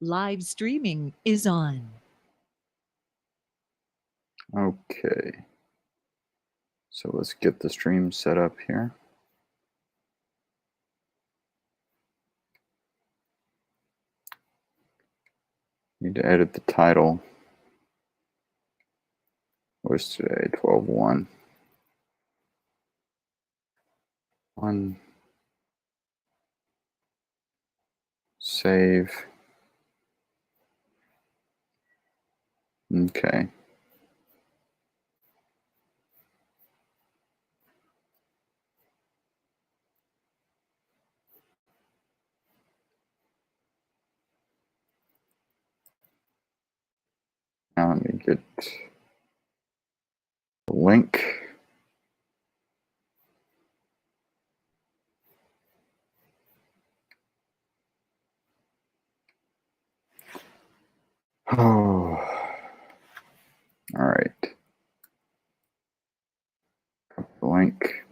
Live streaming is on. Okay. So let's get the stream set up here. Need to edit the title. What's today? 12/1. 1. Save. Okay. Now let me get the link. Oh. All right. The link.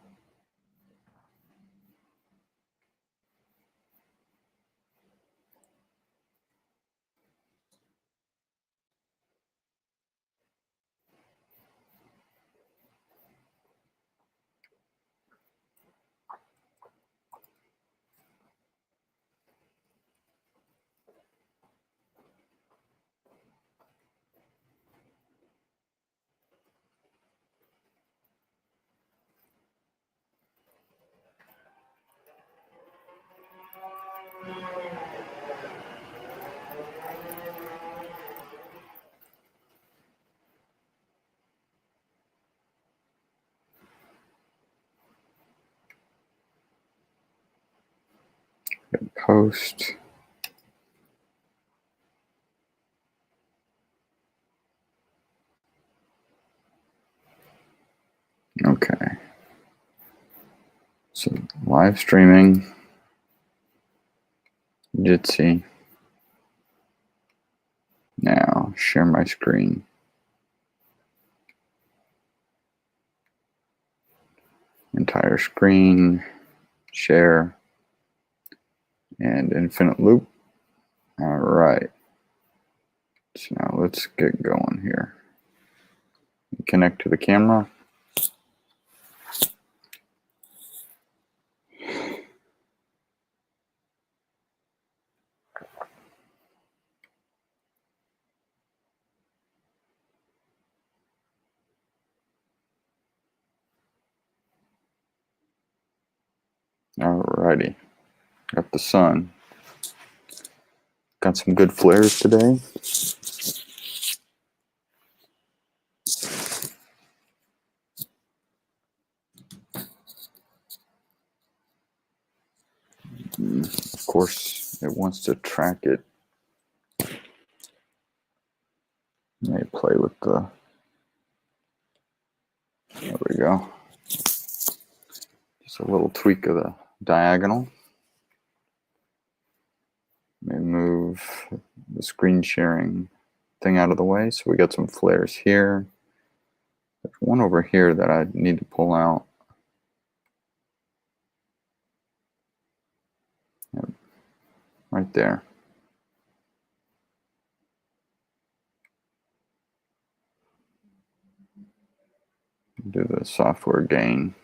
Post. Okay. So live streaming. Jitsi. Now share my screen. Entire screen. Share. And infinite loop. All right. So now let's get going here. Connect to the camera. Alrighty. Got the sun. Got some good flares today. Of course, it wants to track it. May play with the. There we go. Just a little tweak of the diagonal. Let me move the screen sharing thing out of the way. So we got some flares here. There's one over here that I need to pull out. Yep. Right there. Do the software gain.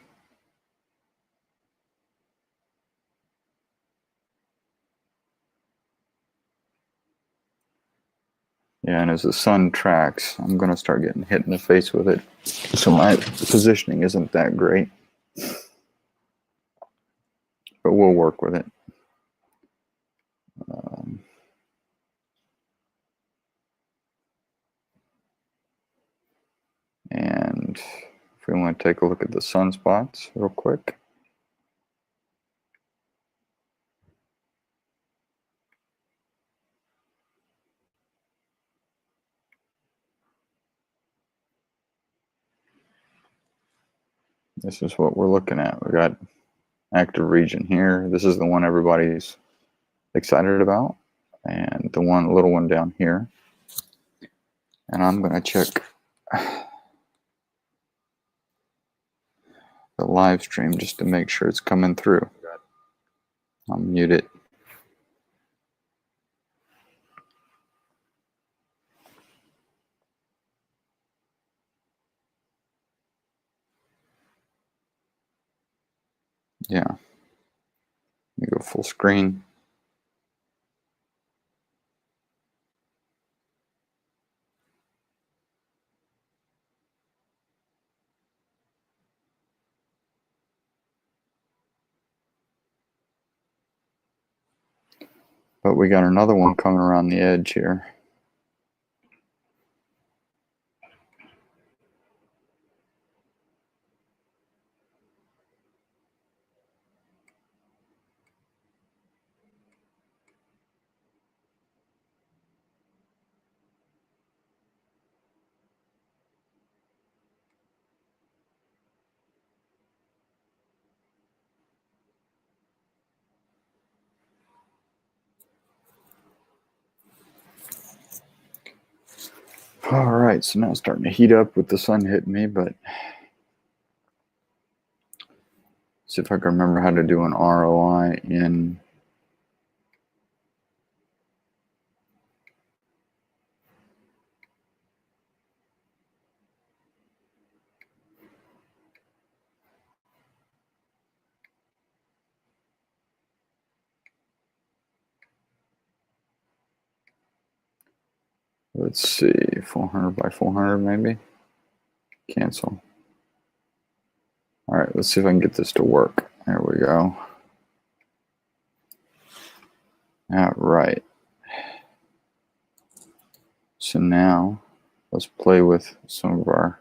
Yeah, and as the sun tracks, I'm going to start getting hit in the face with it. So my positioning isn't that great. But we'll work with it. And if we want to take a look at the sunspots real quick. This is what we're looking at. We got active region here. This is the one everybody's excited about. And the little one down here. And I'm going to check the live stream just to make sure it's coming through. I'll mute it. Yeah. You go full screen. But we got another one coming around the edge here. All right, so now it's starting to heat up with the sun hitting me, but see if I can remember how to do an ROI in let's see, 400 by 400 maybe. Cancel. All right, let's see if I can get this to work. There we go. All right. So now let's play with some of our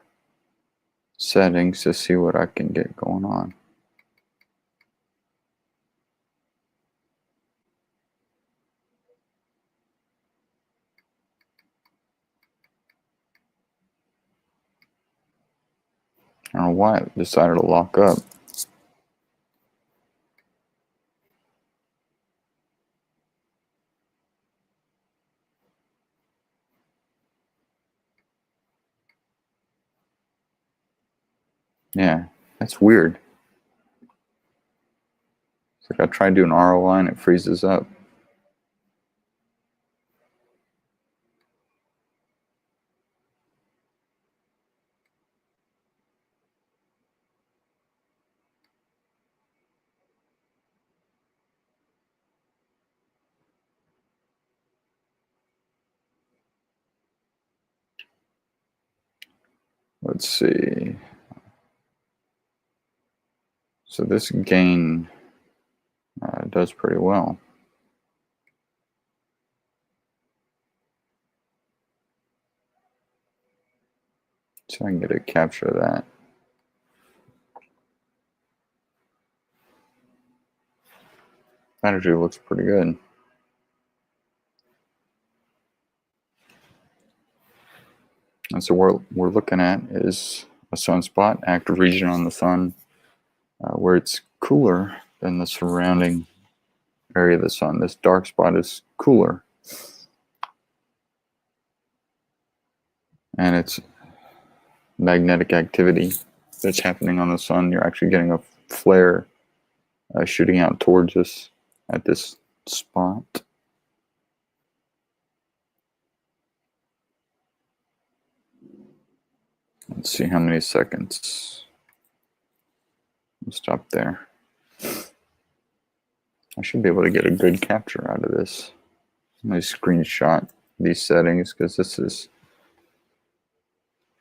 settings to see what I can get going on. I don't know why it decided to lock up. Yeah, that's weird. It's like I try to do an ROI and it freezes up. Let's see. So this gain does pretty well. So I can get a capture of that. That actually looks pretty good. And so what we're looking at is a sunspot, active region on the sun, where it's cooler than the surrounding area of the sun. This dark spot is cooler. And it's magnetic activity that's happening on the sun. You're actually getting a flare shooting out towards us at this spot. Let's see how many seconds. We'll stop there. I should be able to get a good capture out of this. Let me screenshot these settings because this is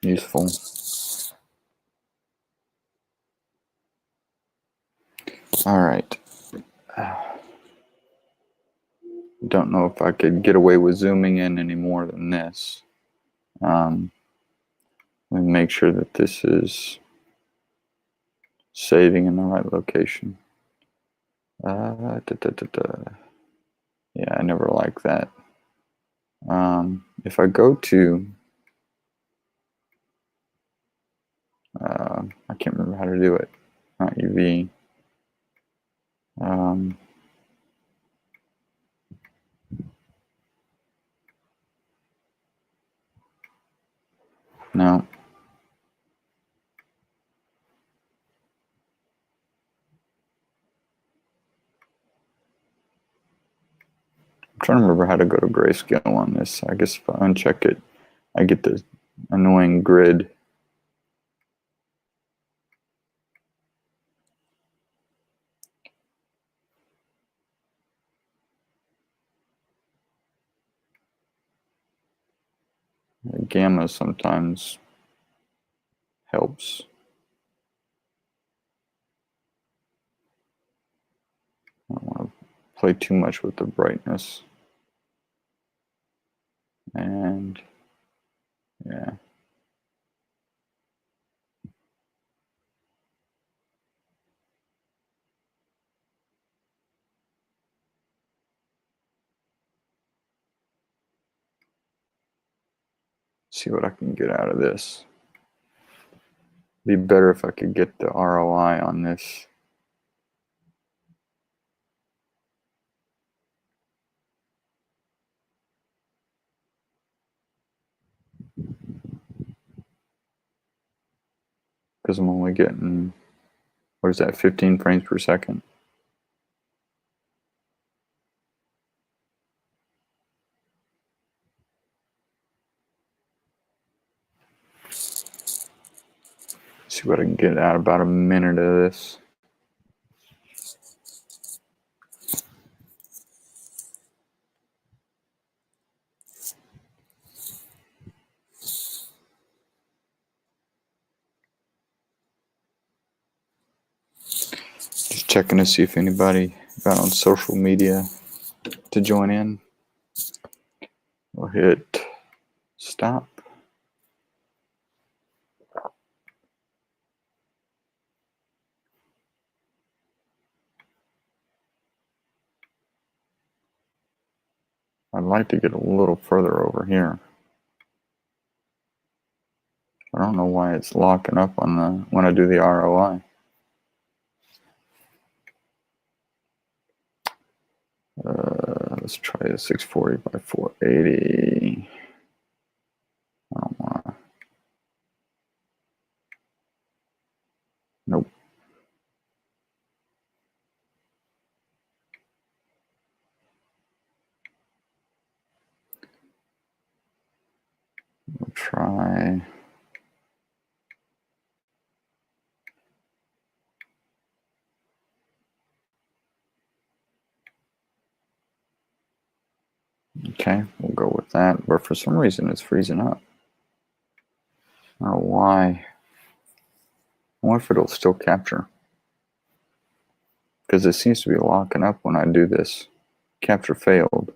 useful. All right. Don't know if I could get away with zooming in any more than this. Let me make sure that this is saving in the right location. Yeah, I never like that. If I go to, I can't remember how to do it. Not UV. No. I'm trying to remember how to go to grayscale on this. I guess if I uncheck it, I get the annoying grid. gamma sometimes helps. I don't want to play too much with the brightness. And yeah. See what I can get out of this. Be better if I could get the ROI on this. Because I'm only getting, what is that, 15 frames per second? See what I can get out about a minute of this. Just checking to see if anybody got on social media to join in. We'll hit stop. I'd like to get a little further over here. I don't know why it's locking up on the when I do the ROI. Let's try a 640 by 480. I don't want to. Nope. We'll try. Okay, we'll go with that. But for some reason, it's freezing up. I don't know why. I wonder if it'll still capture. Because it seems to be locking up when I do this. Capture failed.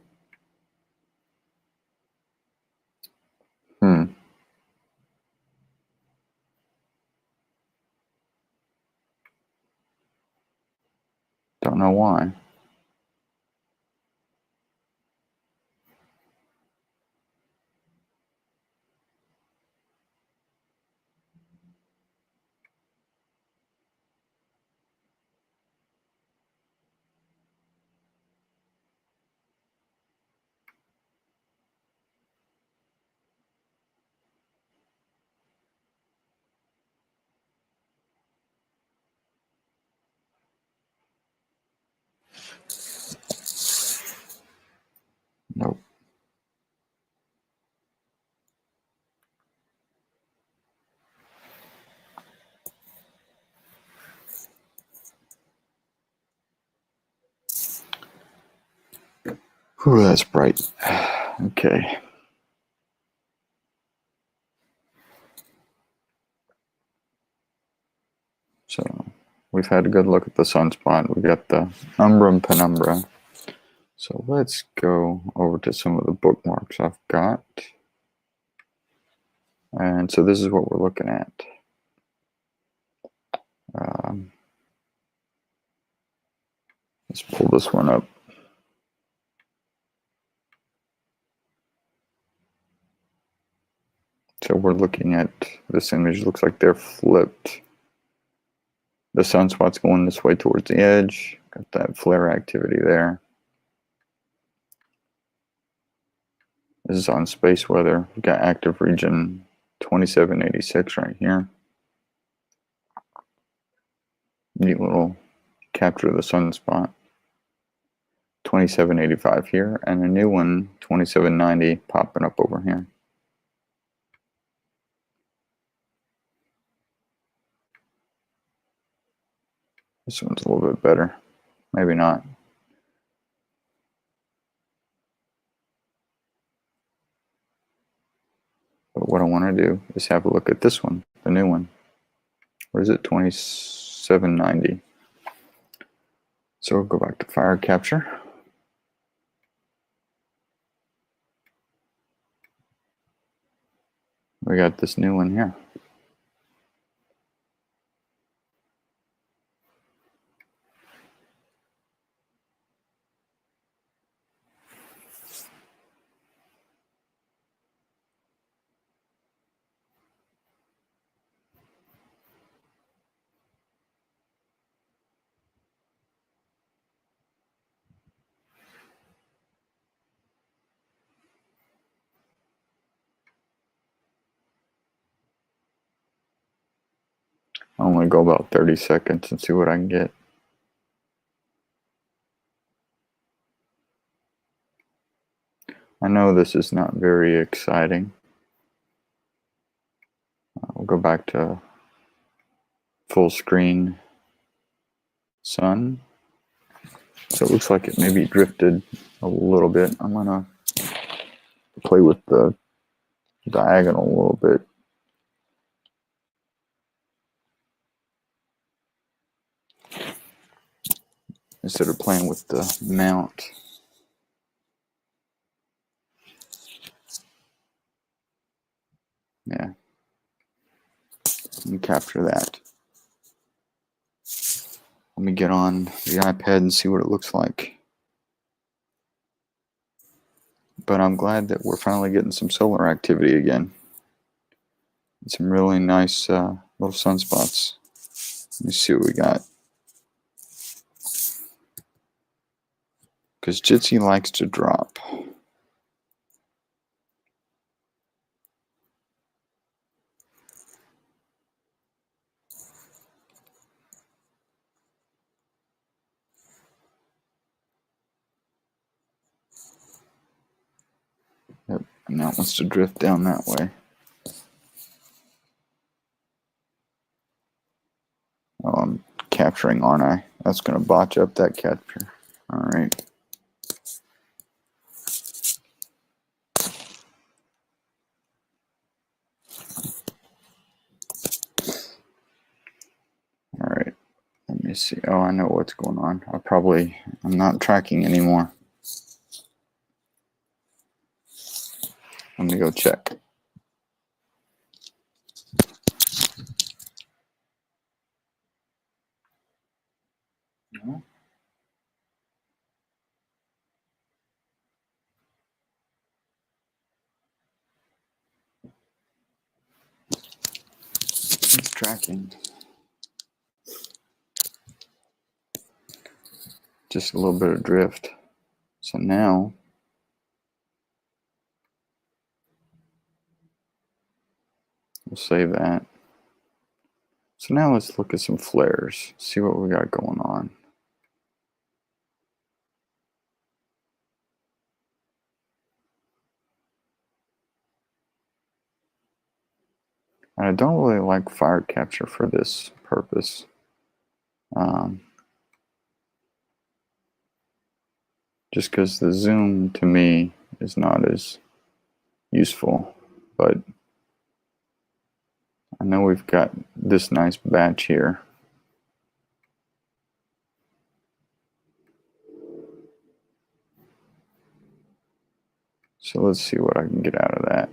Don't know why. Nope. Ooh, that's bright. Okay. So we've had a good look at the sunspot. We got the umbra and penumbra. So let's go over to some of the bookmarks I've got. And so this is what we're looking at. Let's pull this one up. So we're looking at this image. Looks like they're flipped. The sunspot's going this way towards the edge. Got that flare activity there. This is on space weather. We've got active region 2786 right here. Neat little capture of the sunspot. 2785 here, and a new one, 2790, popping up over here. This one's a little bit better. Maybe not. But what I want to do is have a look at this one, the new one. What is it? 2790. So we'll go back to fire capture. We got this new one here. I'll only go about 30 seconds and see what I can get. I know this is not very exciting. We'll go back to full screen sun. So it looks like it maybe drifted a little bit. I'm gonna play with the diagonal a little bit. Instead of playing with the mount. Yeah. And capture that. Let me get on the iPad and see what it looks like. But I'm glad that we're finally getting some solar activity again. Some really nice little sunspots. Let me see what we got. Because Jitsi likes to drop. Yep, and now it wants to drift down that way. Oh, I'm capturing, aren't I? That's going to botch up that capture. All right. All right. Let me see. Oh, I know what's going on. I'm not tracking anymore. Let me go check. No. It's tracking. Just a little bit of drift. So now we'll save that. So now let's look at some flares, see what we got going on. And I don't really like fire capture for this purpose. Just because the zoom to me is not as useful, but I know we've got this nice batch here. So let's see what I can get out of that.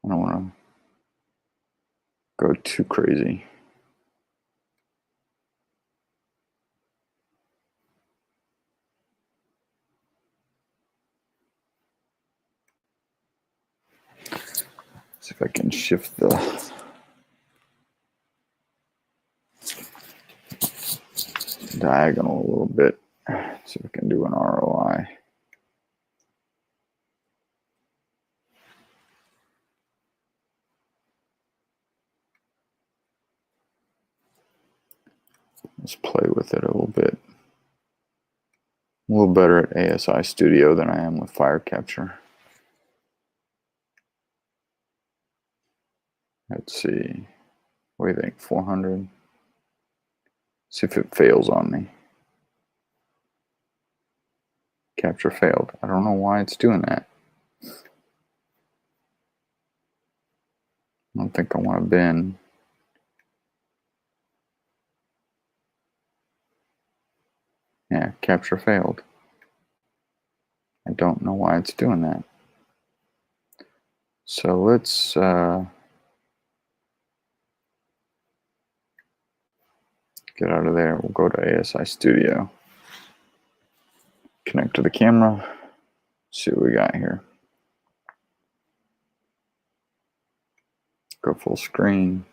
I don't want to go too crazy. See if I can shift the diagonal a little bit. See if I can do an ROI. Let's play with it a little bit. I'm a little better at ASI Studio than I am with fire capture. Let's see. What do you think? 400? See if it fails on me. Capture failed. I don't know why it's doing that. I don't think I want to bend. Yeah, capture failed. I don't know why it's doing that. So let's get out of there. We'll go to ASI Studio. Connect to the camera. See what we got here. Go full screen.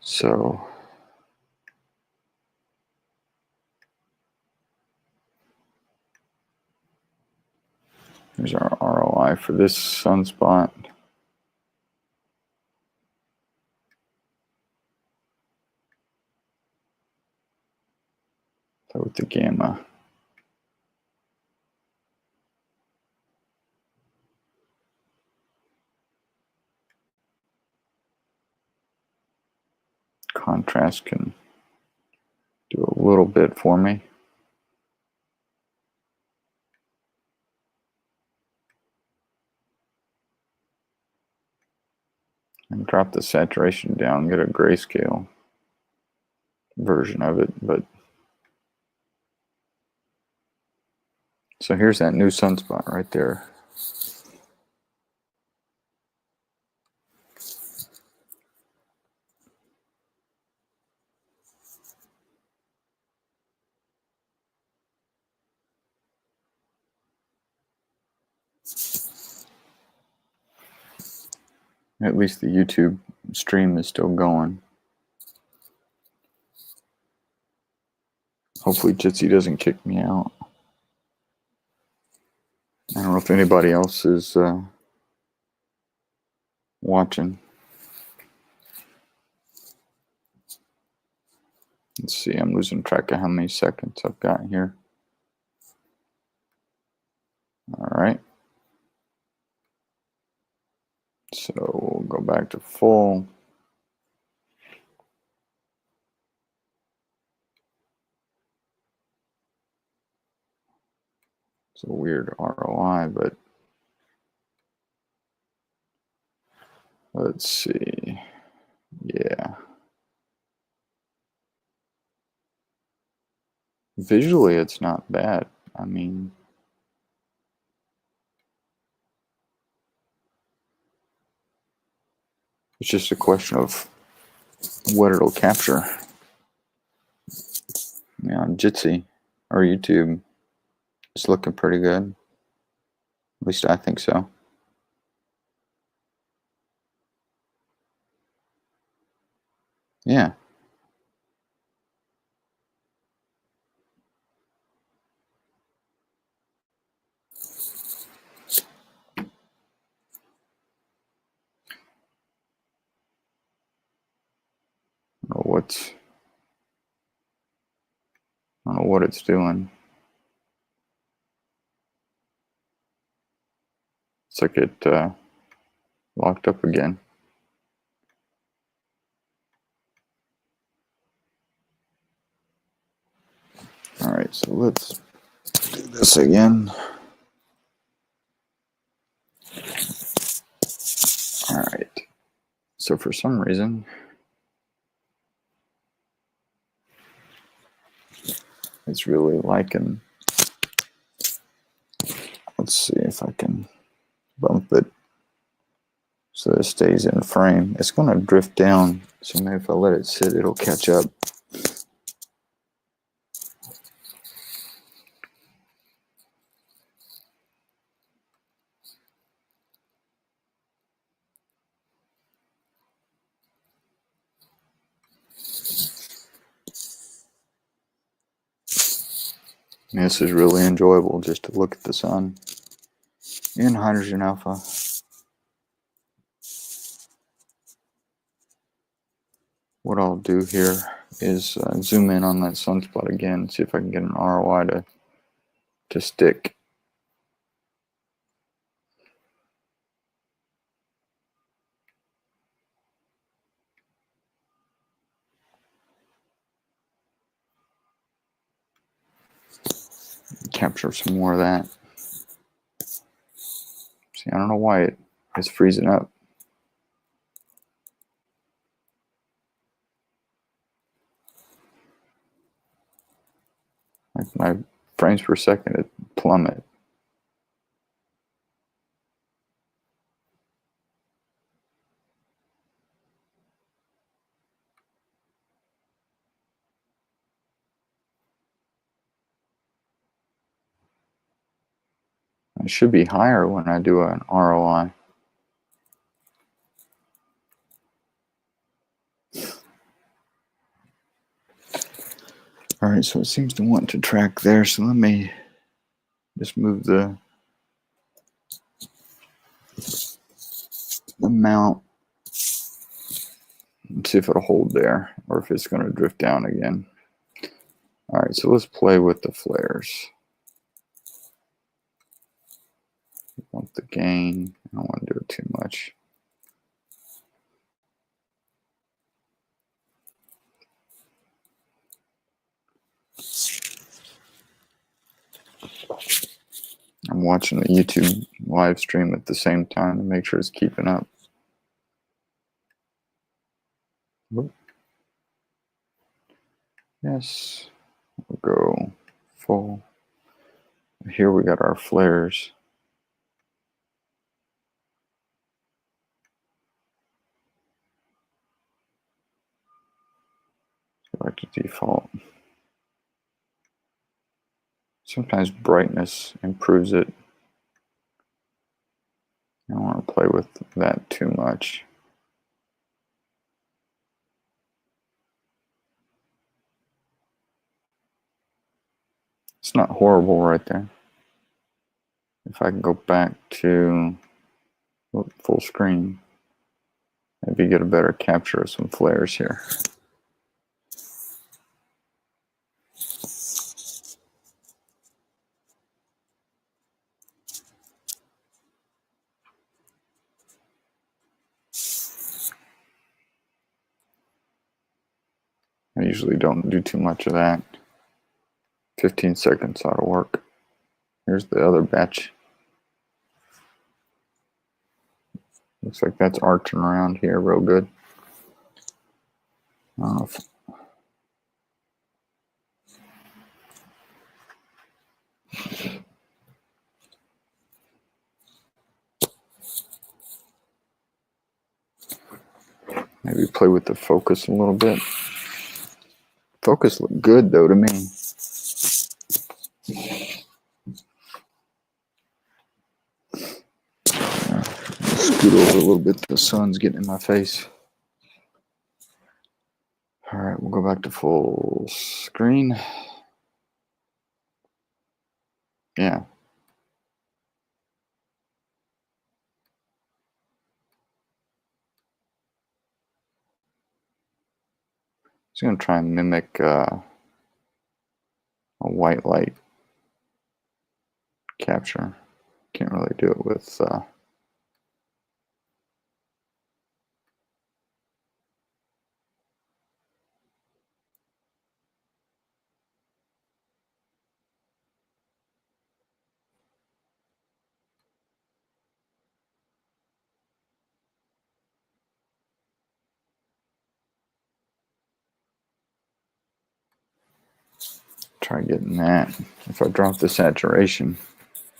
So here's our ROI for this sunspot. So with the gamma. Contrast can do a little bit for me. And drop the saturation down, get a grayscale version of it. But so here's that new sunspot right there. At least the YouTube stream is still going. Hopefully Jitsi doesn't kick me out. I don't know if anybody else is watching. Let's see, I'm losing track of how many seconds I've got here. All right. So we'll go back to full. It's a weird ROI, but let's see. Yeah. Visually, it's not bad. I mean, it's just a question of what it'll capture. Yeah, on Jitsi or YouTube, it's looking pretty good. At least I think so. Yeah. I don't know what it's doing. It's like it locked up again. All right, so let's do this again. All right. So for some reason, it's really liking. Let's see if I can bump it so it stays in frame. It's going to drift down, so maybe if I let it sit, it'll catch up. And this is really enjoyable just to look at the sun in hydrogen alpha. What I'll do here is zoom in on that sunspot again, see if I can get an ROI to stick. capture some more of that. See, I don't know why it's freezing up. Like my frames per second, it plummet. It should be higher when I do an ROI. All right, so it seems to want to track there. So let me just move the mount and see if it'll hold there or if it's going to drift down again. All right, so let's play with the flares. I want the gain. I don't want to do it too much. I'm watching the YouTube live stream at the same time to make sure it's keeping up. Yes, we'll go full. Here we got our flares. Go back to default. Sometimes brightness improves it. I don't want to play with that too much. It's not horrible right there. If I can go back to full screen, maybe get a better capture of some flares here. I usually don't do too much of that. 15 seconds ought to work. Here's the other batch. Looks like that's arching around here real good. Maybe play with the focus a little bit. Focus looked good though to me. Scoot over a little bit. The sun's getting in my face. All right, we'll go back to full screen. Yeah. Just gonna try and mimic a white light capture. Can't really do it with try getting that. If I drop the saturation,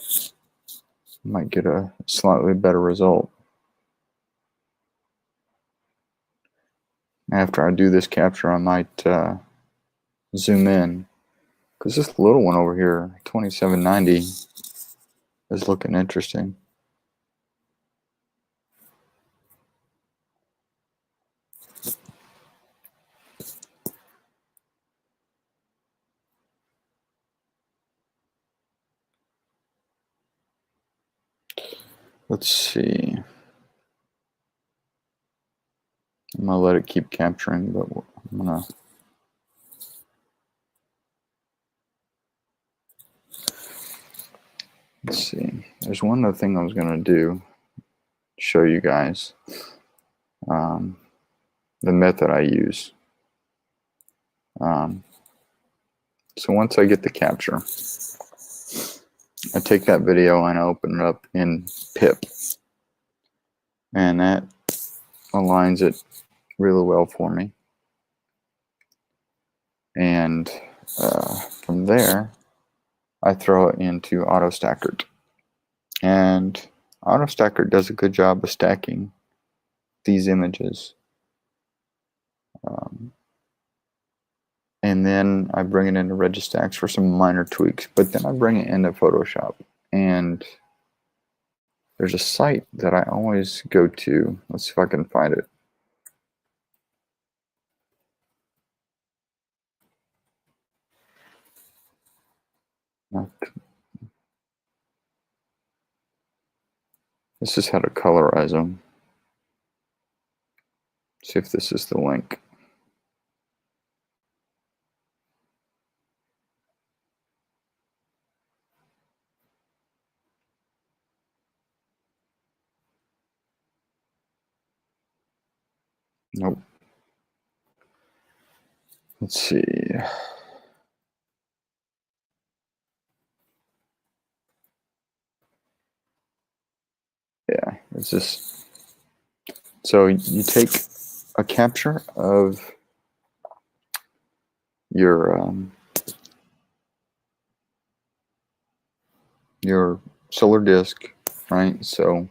I might get a slightly better result. After I do this capture, I might zoom in, because this little one over here, 2790, is looking interesting. Let's see. I'm gonna let it keep capturing, but I'm gonna let's see. There's one other thing I was gonna do. Show you guys the method I use. So once I get the capture, I take that video and I open it up in PIP, and that aligns it really well for me. And from there, I throw it into AutoStacker. And AutoStacker does a good job of stacking these images. And then I bring it into Registax for some minor tweaks, but then I bring it into Photoshop. And there's a site that I always go to. Let's see if I can find it. This is how to colorize them. See if this is the link. Nope. Let's see. Yeah, it's just, so you take a capture of your solar disk, right? So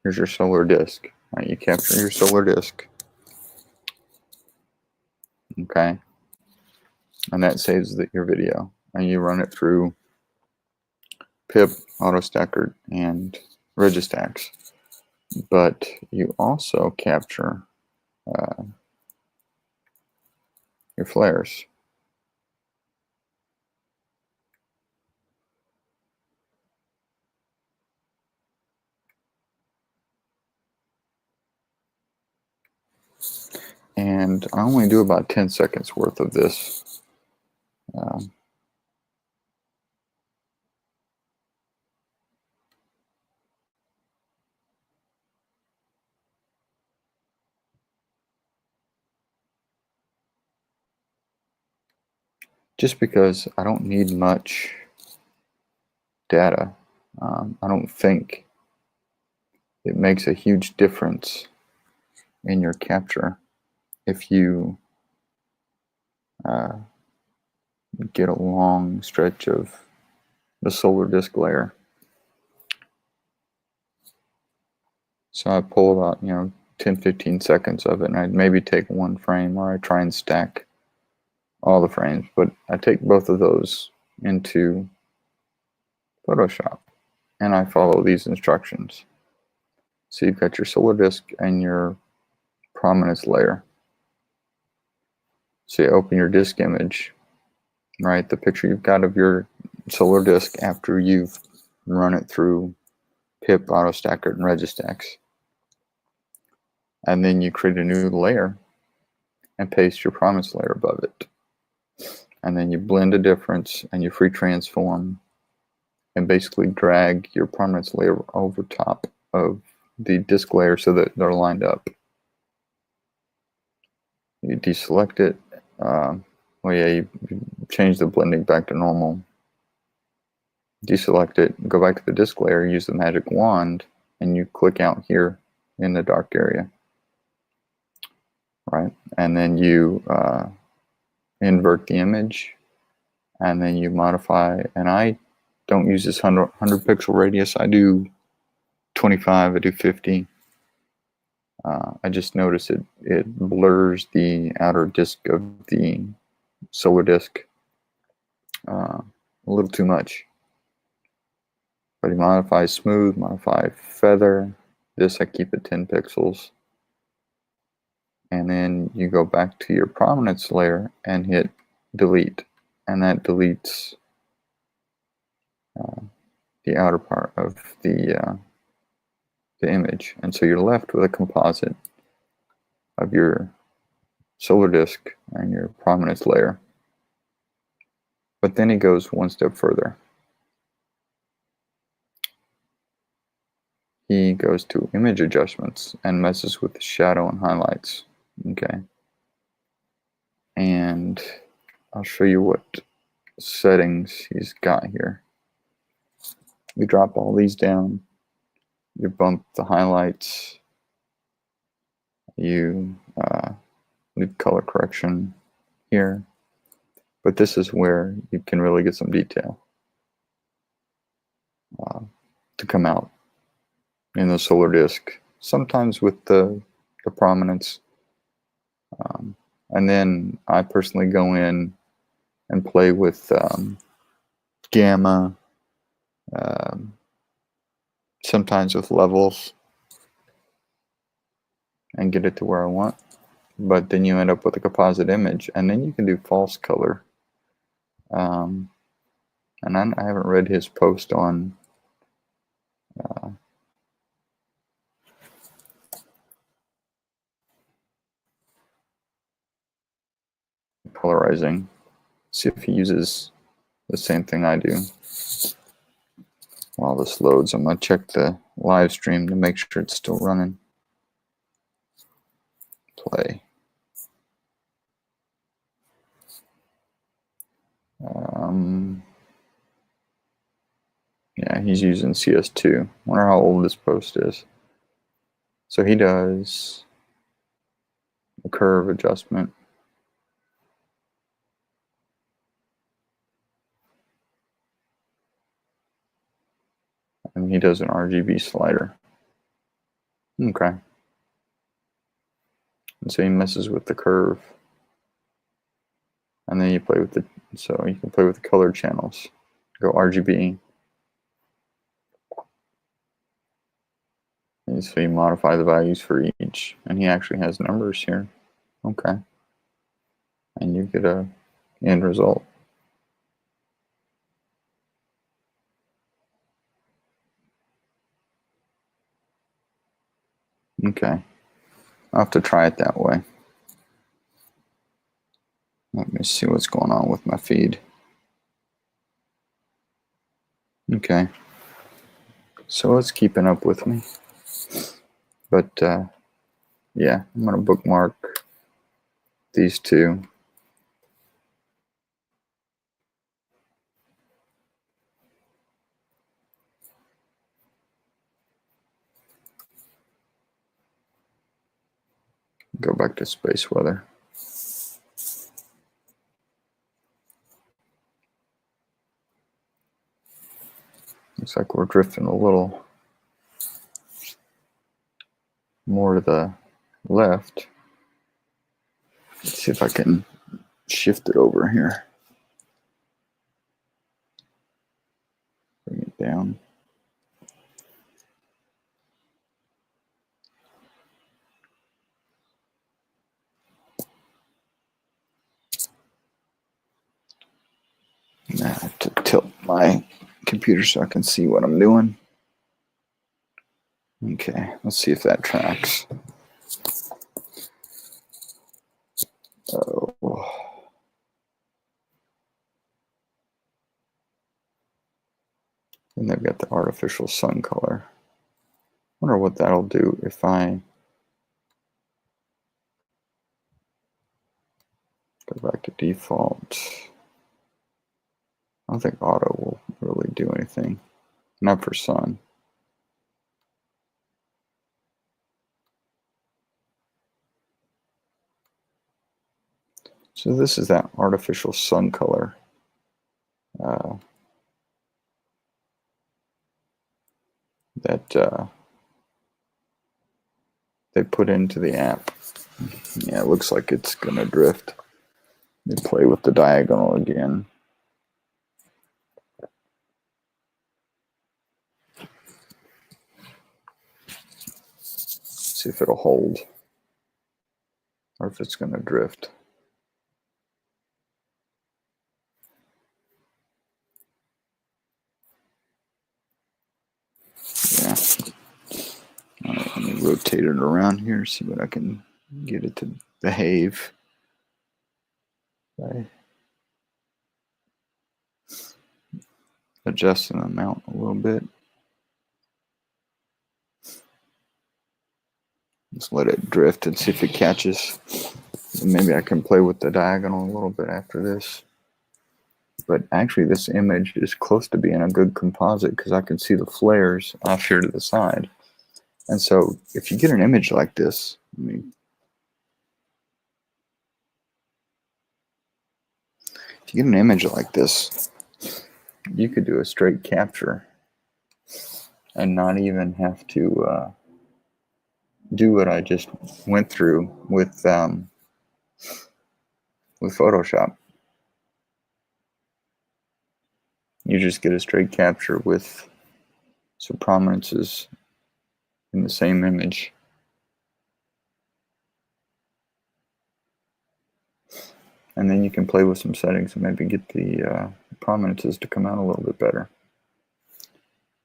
here's your solar disk, right? You capture your solar disk, okay, and that saves your video, and you run it through PIP, AutoStacker, and Registax. But you also capture your flares. And I only do about 10 seconds worth of this. Just because I don't need much data. I don't think it makes a huge difference in your capture if you get a long stretch of the solar disk layer. So I pull about 10-15 seconds of it, and I'd maybe take one frame, or I try and stack all the frames, but I take both of those into Photoshop and I follow these instructions. So you've got your solar disk and your prominence layer. So you open your disk image, right? The picture you've got of your solar disk after you've run it through PIP, AutoStacker, and Registax. And then you create a new layer and paste your prominence layer above it. And then you blend a difference and you free transform and basically drag your prominence layer over top of the disk layer so that they're lined up. You deselect it. You change the blending back to normal. Deselect it, go back to the disk layer, use the magic wand, and you click out here in the dark area. Right? And then you invert the image, and then you modify, and I don't use this 100 pixel radius. I do 25, I do 50. I just notice it blurs the outer disk of the solar disk a little too much. But you modify smooth, modify feather. This I keep at 10 pixels. And then you go back to your prominence layer and hit delete. And that deletes the outer part of the image. And so you're left with a composite of your solar disk and your prominence layer. But then he goes one step further. He goes to image adjustments and messes with the shadow and highlights. Okay. And I'll show you what settings he's got here. You drop all these down, you bump the highlights, you leave color correction here, but this is where you can really get some detail to come out in the solar disk, sometimes with the prominence. And then I personally go in and play with gamma, sometimes with levels, and get it to where I want. But then you end up with a composite image, and then you can do false color. And I haven't read his post on polarizing. See if he uses the same thing I do. While this loads, I'm going to check the live stream to make sure it's still running. Play. Yeah, he's using CS2. Wonder how old this post is. So he does a curve adjustment. And he does an RGB slider. Okay. And so he messes with the curve. And then you play with so you can play with the color channels. Go RGB. And so you modify the values for each. And he actually has numbers here. Okay. And you get a end result. Okay. I'll have to try it that way. Let me see what's going on with my feed. Okay. So it's keeping up with me. But yeah, I'm going to bookmark these two. Go back to space weather. Looks like we're drifting a little more to the left. Let's see if I can shift it over here. Bring it down. Now I have to tilt my computer so I can see what I'm doing. Okay, let's see if that tracks. Oh. And they've got the artificial sun color. Wonder what that'll do if I go back to default. I don't think auto will really do anything. Not for sun. So this is that artificial sun color. That they put into the app. Yeah, it looks like it's gonna drift. Let me play with the diagonal again. See if it'll hold or if it's gonna drift. Yeah. All right, let me rotate it around here, see what I can get it to behave. By adjusting the amount a little bit. Just let it drift and see if it catches. And maybe I can play with the diagonal a little bit after this. But actually this image is close to being a good composite because I can see the flares off here to the side. And so if you get an image like this, if you get an image like this, you could do a straight capture and not even have to do what I just went through with Photoshop. You just get a straight capture with some prominences in the same image. And then you can play with some settings and maybe get the prominences to come out a little bit better.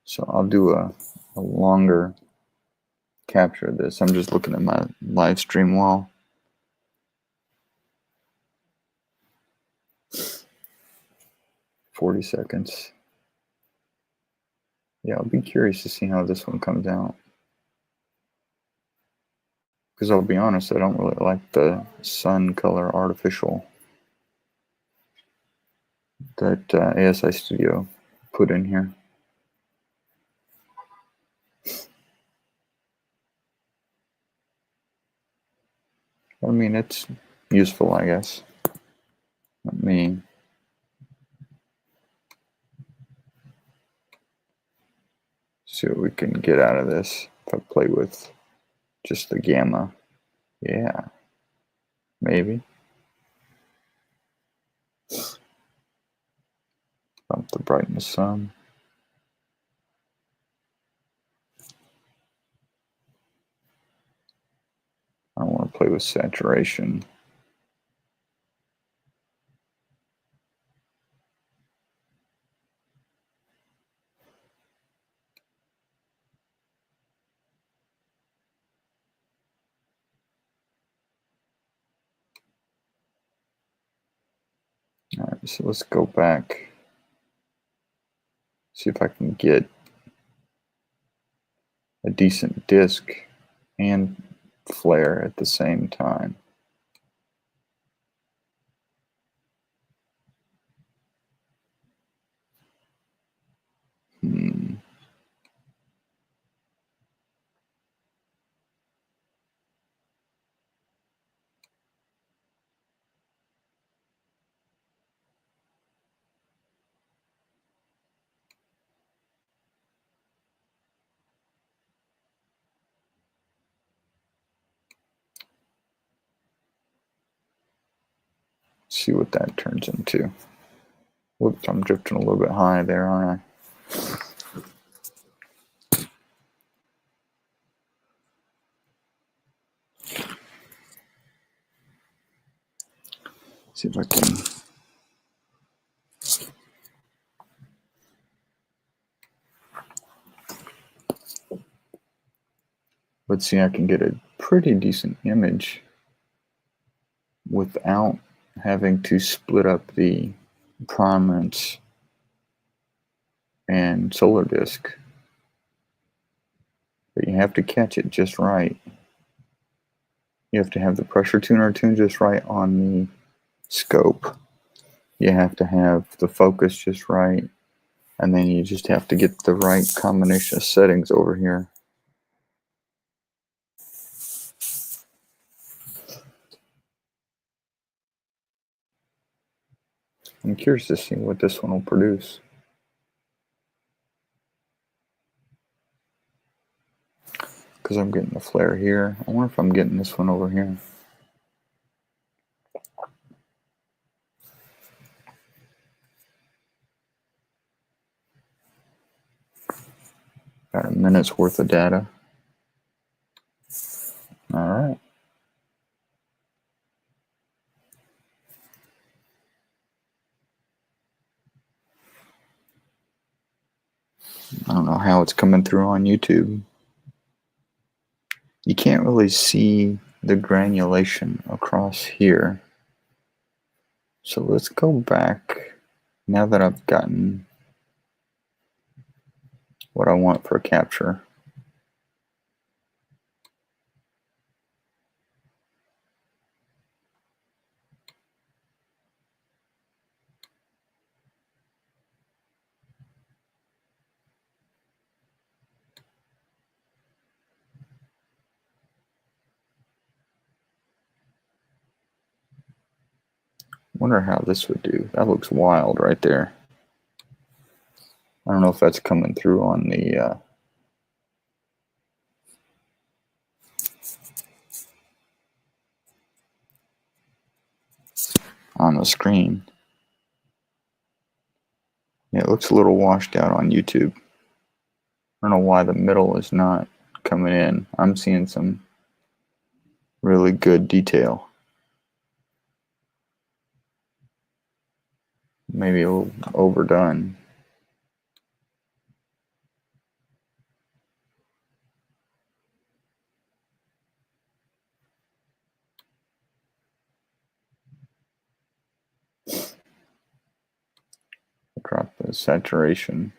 So I'll do a longer capture of this. I'm just looking at my live stream wall. "40 seconds. Yeah, I'll be curious to see how this one comes out. Because I'll be honest, I don't really like the sun color artificial that ASI Studio put in here. I mean, it's useful, I guess. Let me see what we can get out of this if I play with just the gamma. Yeah, maybe. Bump the brightness some. I want to play with saturation. All right, so let's go back. See if I can get a decent disc and flare at the same time. See what that turns into. Whoops, I'm drifting a little bit high there, aren't I? See if I can. Let's see, I can get a pretty decent image without having to split up the prominence and solar disk. But you have to catch it just right. You have to have the pressure tuner tuned just right on the scope. You have to have the focus just right. And then you just have to get the right combination of settings over here. I'm curious to see what this one will produce. Because I'm getting the flare here. I wonder if I'm getting this one over here. Got a minute's worth of data. All right. I don't know how it's coming through on YouTube. You can't really see the granulation across here. So let's go back now that I've gotten what I want for a capture. Wonder how this would do. That looks wild right there. I don't know if that's coming through on the screen. Yeah, it looks a little washed out on YouTube. I don't know why the middle is not coming in. I'm seeing some really good detail. Maybe a little overdone. Drop the saturation.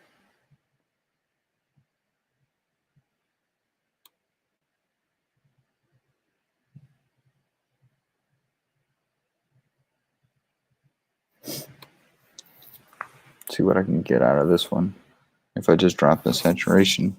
See what I can get out of this one if I just drop the saturation.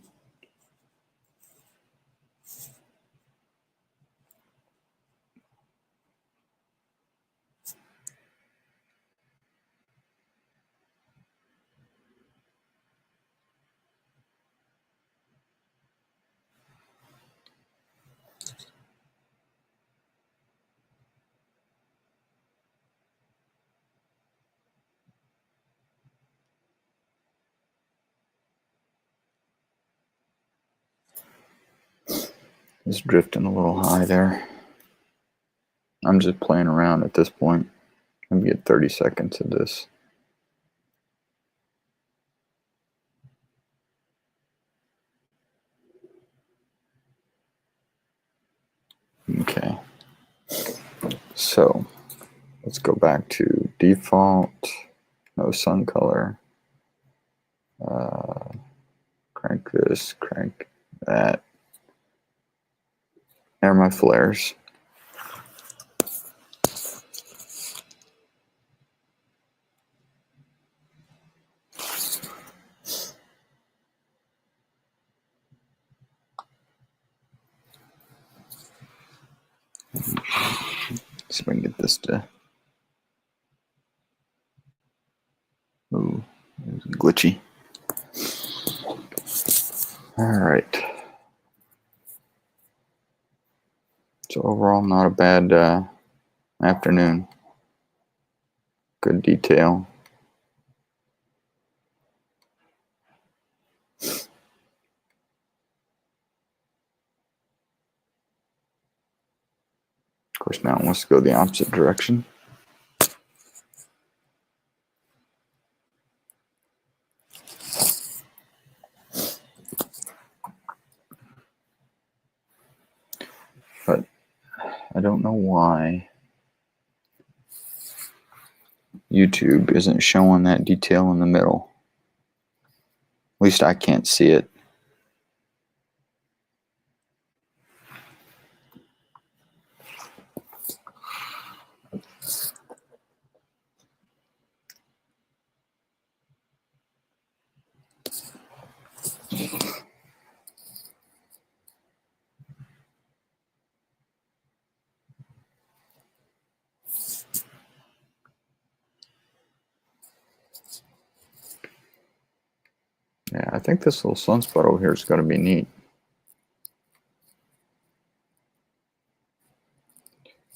It's drifting a little high there. I'm just playing around at this point. I'm gonna get 30 seconds of this. Okay. So let's go back to default, no sun color. Crank this, crank that. There are my flares. See if I can get this to. Ooh, it was glitchy. All right. So overall, not a bad afternoon. Good detail. Of course, now it wants to go the opposite direction. But I don't know why YouTube isn't showing that detail in the middle. At least I can't see it. Yeah, I think this little sunspot over here is going to be neat.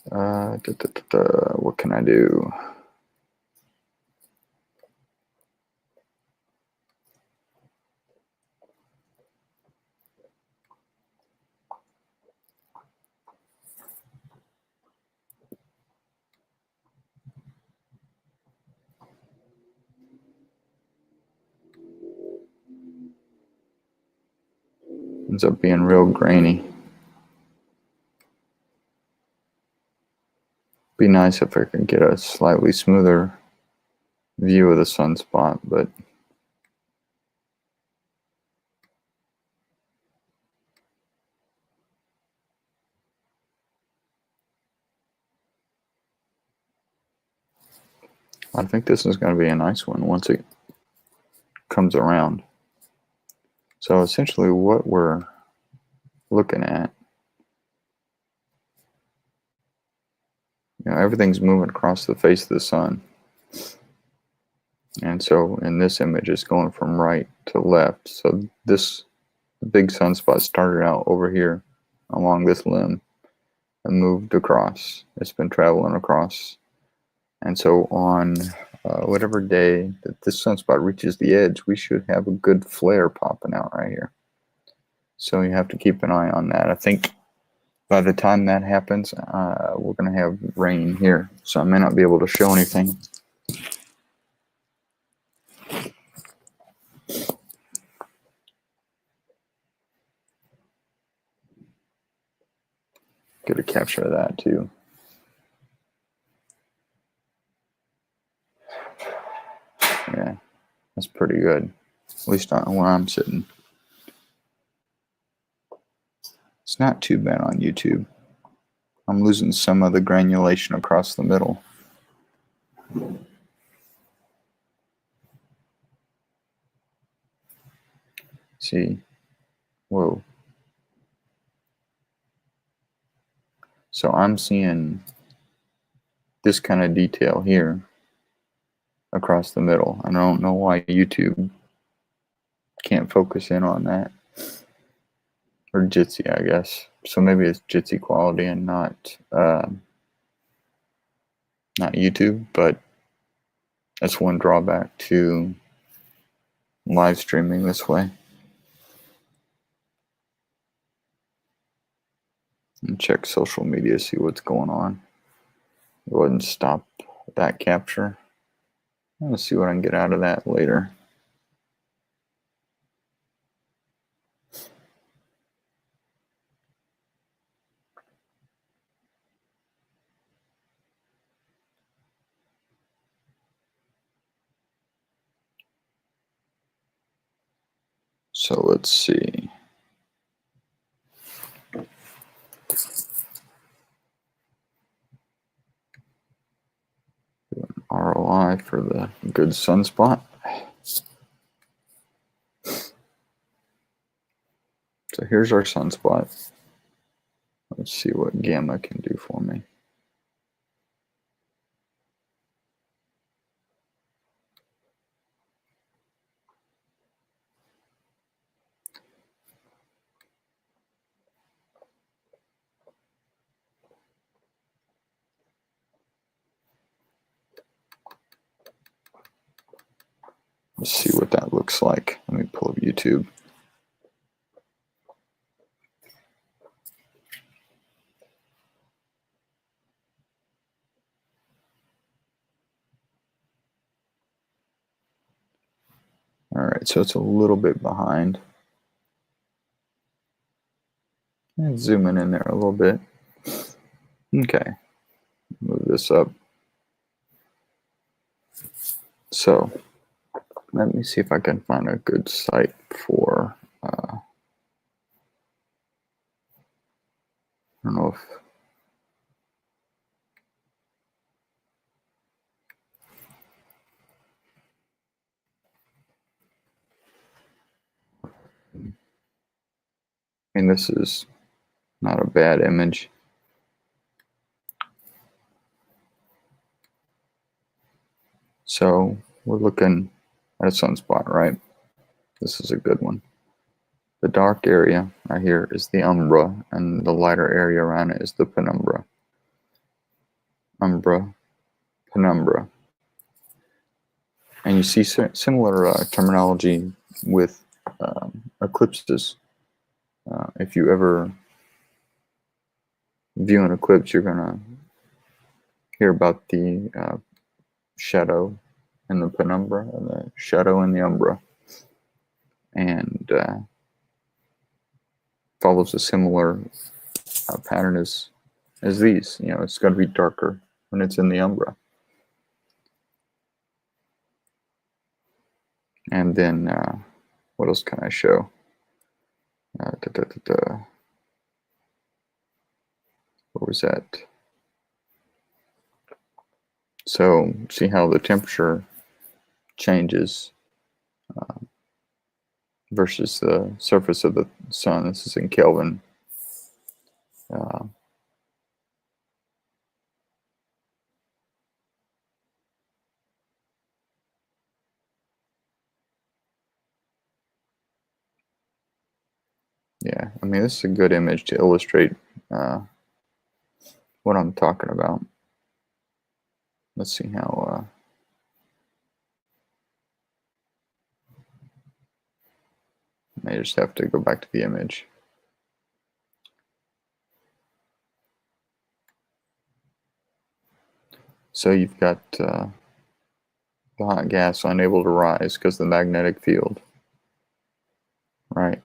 What can I do? Ends up being real grainy. Be nice if I could get a slightly smoother view of the sunspot, but I think this is going to be a nice one once it comes around. So essentially what we're looking at everything's moving across the face of the sun. And so in this image, it's going from right to left. So this big sunspot started out over here along this limb and moved across. It's been traveling across. And so on whatever day that this sunspot reaches the edge, we should have a good flare popping out right here. So you have to keep an eye on that. I think by the time that happens, we're going to have rain here. So I may not be able to show anything. Get a capture of that too. Yeah, that's pretty good. At least on where I'm sitting. It's not too bad on YouTube. I'm losing some of the granulation across the middle. See, whoa. So I'm seeing this kind of detail here across the middle. I don't know why YouTube can't focus in on that. Or Jitsi, I guess. So maybe it's Jitsi quality and not YouTube, but that's one drawback to live streaming this way. And check social media, see what's going on. Go ahead and stop that capture. Let's see what I can get out of that later. So let's see. ROI for the good sunspot. So here's our sunspot. Let's see what gamma can do for me. Let's see what that looks like. Let me pull up YouTube. All right, so it's a little bit behind. And zooming in there a little bit. Okay, move this up. So let me see if I can find a good site for, I don't know if, and this is not a bad image. So we're looking at a sunspot, right? This is a good one. The dark area right here is the umbra, and the lighter area around it is the penumbra. Umbra, penumbra. And you see similar terminology with eclipses. If you ever view an eclipse, you're going to hear about the shadow in the penumbra and the shadow in the umbra. And follows a similar pattern as these. It's got to be darker when it's in the umbra. And then what else can I show? What was that? So see how the temperature changes versus the surface of the sun. This is in Kelvin. I mean, this is a good image to illustrate what I'm talking about. Let's see how. I just have to go back to the image. So you've got the hot gas unable to rise because of the magnetic field, right?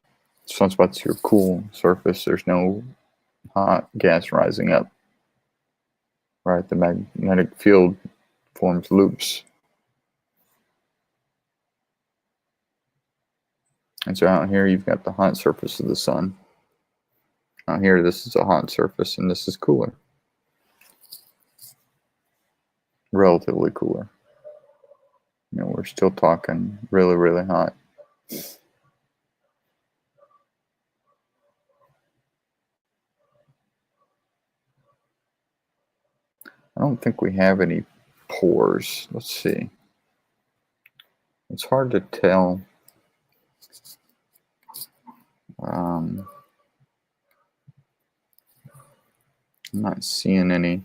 So once about your cool surface, there's no hot gas rising up, right? The magnetic field forms loops. And so out here, you've got the hot surface of the sun. Out here, this is a hot surface, and this is cooler. Relatively cooler. You know, we're still talking really, really hot. I don't think we have any pores. Let's see. It's hard to tell. I'm not seeing any.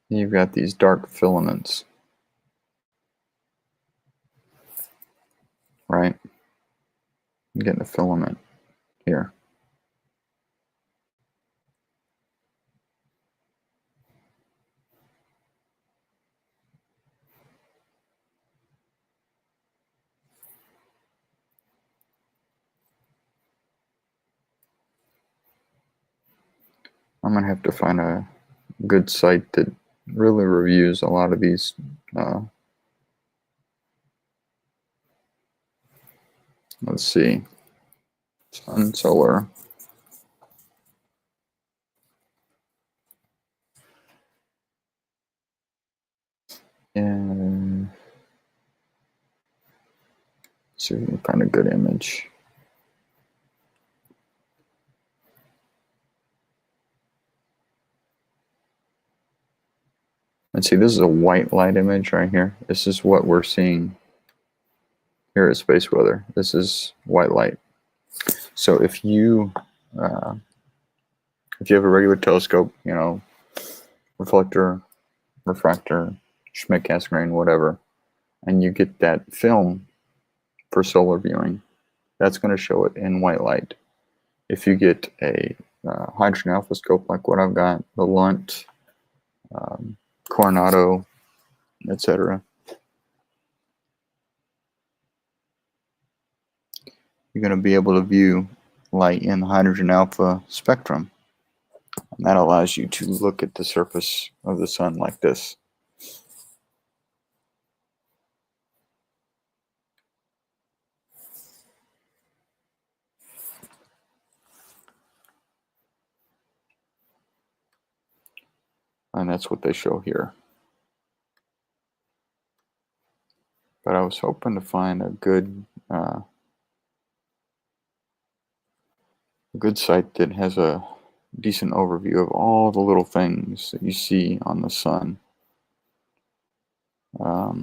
You've got these dark filaments, right? I'm getting a filament here. I'm going to have to find a good site that really reviews a lot of these let's see, sun, solar. And see if we can find a good image. Let's see, this is a white light image right here. This is what we're seeing here at Space Weather. This is white light. So if you have a regular telescope, you know, reflector, refractor, Schmidt Cassegrain, whatever, and you get that film for solar viewing, that's going to show it in white light. If you get a hydrogen alpha scope like what I've got, the Lunt, Coronado, etc., you're going to be able to view light in the hydrogen alpha spectrum. And that allows you to look at the surface of the sun like this. And that's what they show here. But I was hoping to find a good site that has a decent overview of all the little things that you see on the sun. I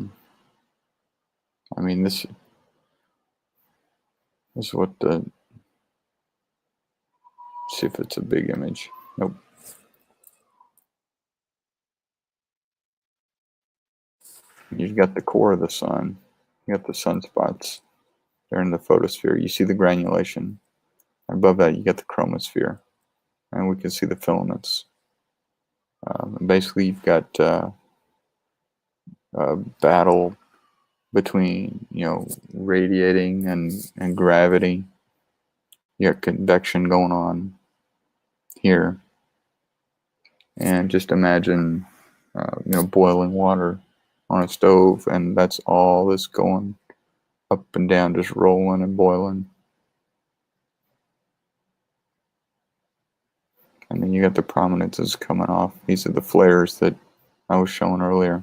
mean, this is what the, see if it's a big image. Nope. You've got the core of the sun. You got the sunspots. They're in the photosphere. You see the granulation. Above that, you got the chromosphere. And we can see the filaments. Basically, you've got a battle between, you know, radiating and gravity. You got convection going on here. And just imagine, you know, boiling water on a stove, and that's all this going up and down, just rolling and boiling. And then you got the prominences coming off. These are the flares that I was showing earlier.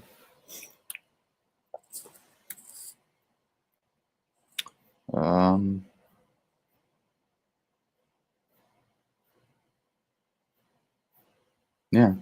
Yeah.